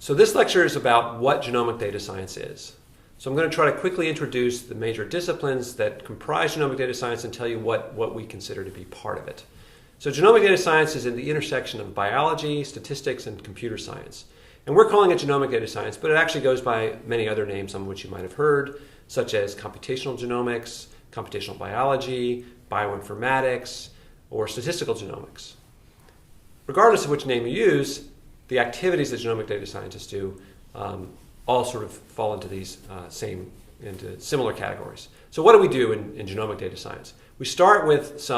So this lecture is about what genomic data science is. So I'm going to try to quickly introduce the major disciplines that comprise genomic data science and tell you what we consider to be part of it. So genomic data science is in the intersection of biology, statistics, and computer science. And we're calling it genomic data science, but it actually goes by many other names, some of which you might have heard, such as computational genomics, computational biology, bioinformatics, or statistical genomics. Regardless of which name you use, the activities that genomic data scientists do all sort of fall into these into similar categories. So what do we do in genomic data science? We start with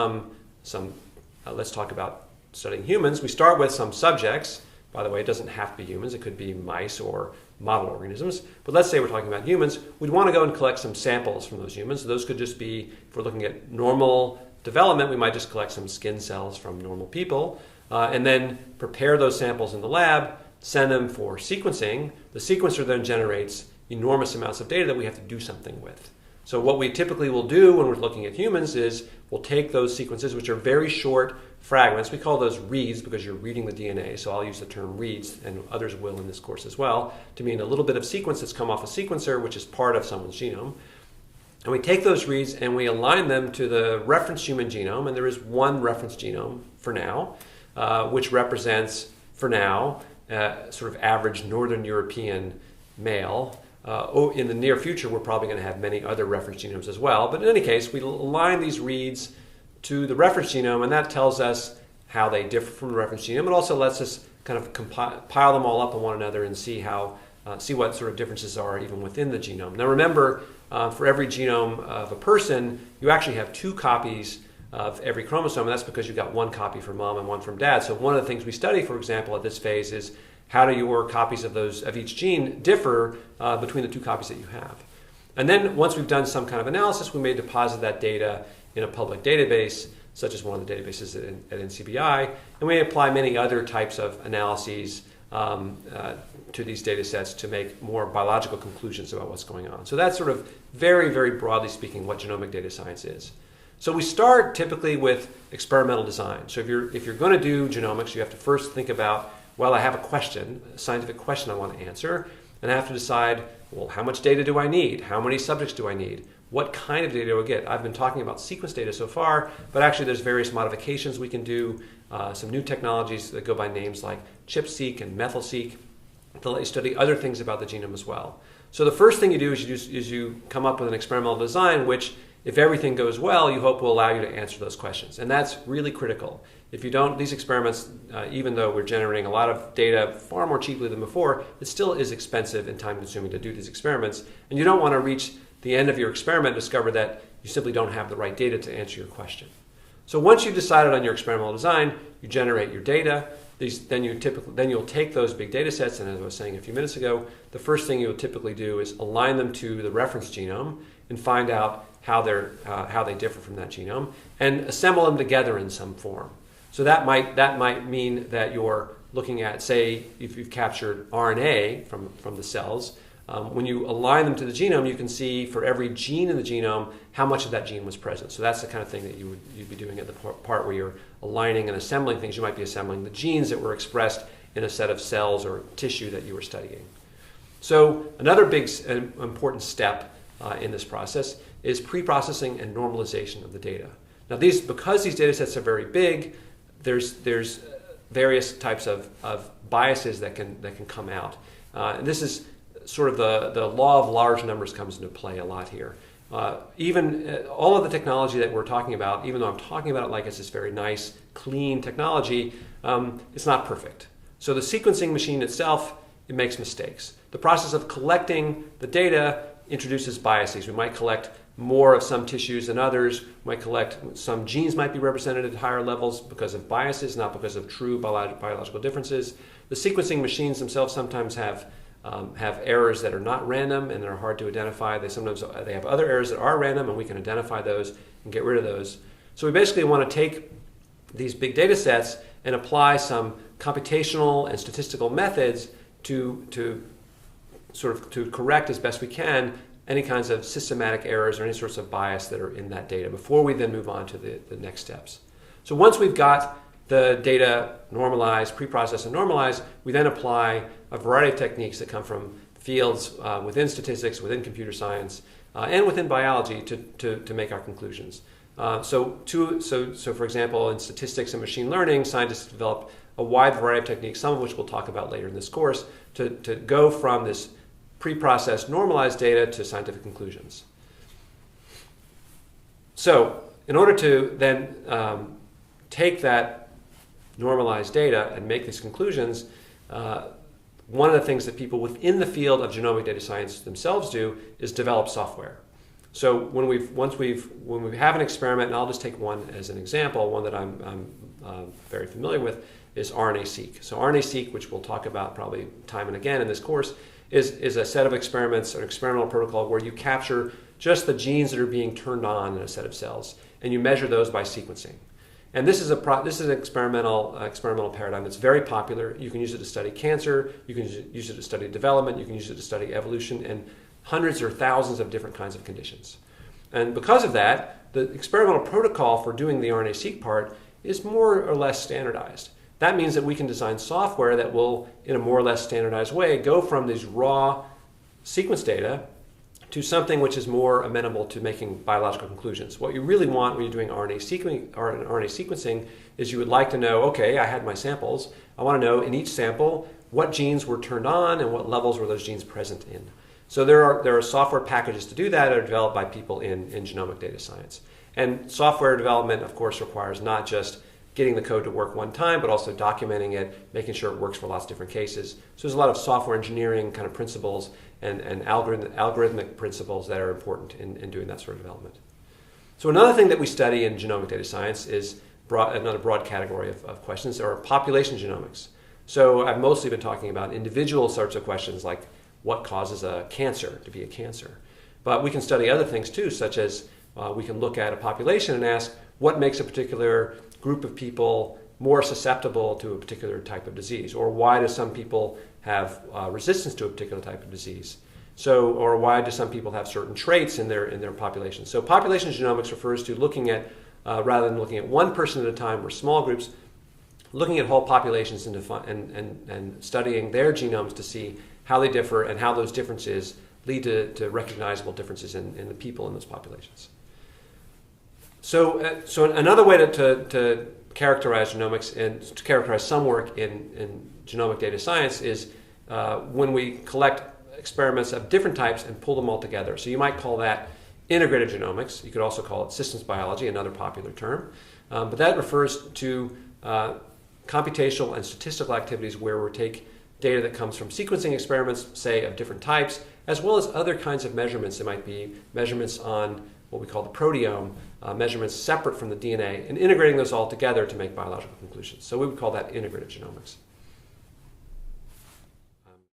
let's talk about studying humans. We start with some subjects. By the way, it doesn't have to be humans. It could be mice or model organisms. But let's say we're talking about humans. We'd want to go and collect some samples from those humans. So those could just be, if we're looking at normal development, we might just collect some skin cells from normal people. And then prepare those samples in the lab, send them for sequencing. The sequencer then generates enormous amounts of data that we have to do something with. So what we typically will do when we're looking at humans is we'll take those sequences, which are very short fragments. We call those reads because you're reading the DNA. So I'll use the term reads, and others will in this course as well, to mean a little bit of sequence that's come off a sequencer, which is part of someone's genome. And we take those reads and we align them to the reference human genome, and there is one reference genome for now, which represents, for now, sort of average Northern European male. In the near future, we're probably going to have many other reference genomes as well. But in any case, we align these reads to the reference genome, and that tells us how they differ from the reference genome. It also lets us kind of pile them all up on one another and see what sort of differences are even within the genome. Now remember, for every genome of a person, you actually have two copies of every chromosome, and that's because you've got one copy from mom and one from dad. So one of the things we study, for example, at this phase is how do your copies of each gene differ between the two copies that you have. And then once we've done some kind of analysis, we may deposit that data in a public database, such as one of the databases at NCBI, and we apply many other types of analyses to these data sets to make more biological conclusions about what's going on. So that's sort of very, very broadly speaking what genomic data science is. So we start typically with experimental design. So if you're going to do genomics, you have to first think about, well, I have a scientific question I want to answer, and I have to decide, well, how much data do I need? How many subjects do I need? What kind of data do I get? I've been talking about sequence data so far, but actually there's various modifications we can do, some new technologies that go by names like ChIP-seq and methyl-seq to let you study other things about the genome as well. So the first thing you do is you come up with an experimental design which, if everything goes well, you hope will allow you to answer those questions. And that's really critical. If you don't, these experiments, even though we're generating a lot of data far more cheaply than before, it still is expensive and time consuming to do these experiments. And you don't want to reach the end of your experiment and discover that you simply don't have the right data to answer your question. So once you've decided on your experimental design, you generate your data. Then you'll take those big data sets, and as I was saying a few minutes ago, the first thing you'll typically do is align them to the reference genome and find out how they differ from that genome, and assemble them together in some form. So that might mean that you're looking at, say, if you've captured RNA from the cells, when you align them to the genome, you can see for every gene in the genome how much of that gene was present. So that's the kind of thing that you'd be doing at the part where you're aligning and assembling things. You might be assembling the genes that were expressed in a set of cells or tissue that you were studying. So another big important step in this process is pre-processing and normalization of the data. Now because these data sets are very big, there's various types of biases that can come out. And this is sort of the law of large numbers comes into play a lot here. Even all of the technology that we're talking about, even though I'm talking about it like it's this very nice, clean technology, it's not perfect. So the sequencing machine itself, it makes mistakes. The process of collecting the data introduces biases. We might collect more of some tissues than others. We might collect some genes might be represented at higher levels because of biases, not because of true biological differences. The sequencing machines themselves sometimes have errors that are not random and they're hard to identify. They have other errors that are random, and we can identify those and get rid of those. So we basically want to take these big data sets and apply some computational and statistical methods to correct as best we can any kinds of systematic errors or any sorts of bias that are in that data before we then move on to the next steps. So once we've got the data normalize, pre-process, and normalize, we then apply a variety of techniques that come from fields within statistics, within computer science, and within biology to make our conclusions. So for example, in statistics and machine learning, scientists develop a wide variety of techniques, some of which we'll talk about later in this course, to go from this pre-processed normalized data to scientific conclusions. So in order to then take that normalized data and make these conclusions, one of the things that people within the field of genomic data science themselves do is develop software. So when we have an experiment, and I'll just take one as an example, one that I'm very familiar with, is RNA-seq. So RNA-seq, which we'll talk about probably time and again in this course, is a set of experiments, an experimental protocol where you capture just the genes that are being turned on in a set of cells, and you measure those by sequencing. And this is an experimental paradigm that's very popular. You can use it to study cancer, you can use it to study development, you can use it to study evolution, and hundreds or thousands of different kinds of conditions. And because of that, the experimental protocol for doing the RNA-seq part is more or less standardized. That means that we can design software that will, in a more or less standardized way, go from these raw sequence data to something which is more amenable to making biological conclusions. What you really want when you're doing RNA sequencing is you would like to know, okay, I had my samples. I want to know in each sample what genes were turned on and what levels were those genes present in. So there are software packages to do that that are developed by people in genomic data science. And software development, of course, requires not just getting the code to work one time, but also documenting it, making sure it works for lots of different cases. So there's a lot of software engineering kind of principles and algorithmic principles that are important in doing that sort of development. So another thing that we study in genomic data science is another broad category of questions, or population genomics. So I've mostly been talking about individual sorts of questions like what causes a cancer to be a cancer. But we can study other things too, such as we can look at a population and ask what makes a particular group of people more susceptible to a particular type of disease, or why do some people have resistance to a particular type of disease? So, or why do some people have certain traits in their population? So population genomics refers to looking at, rather than looking at one person at a time or small groups, looking at whole populations and studying their genomes to see how they differ and how those differences lead to recognizable differences in the people in those populations. So another way to characterize genomics and to characterize some work in genomic data science is when we collect experiments of different types and pull them all together. So you might call that integrated genomics. You could also call it systems biology, another popular term. But that refers to computational and statistical activities where we take data that comes from sequencing experiments, say, of different types, as well as other kinds of measurements. It might be measurements on what we call the proteome, measurements separate from the DNA, and integrating those all together to make biological conclusions. So we would call that integrative genomics.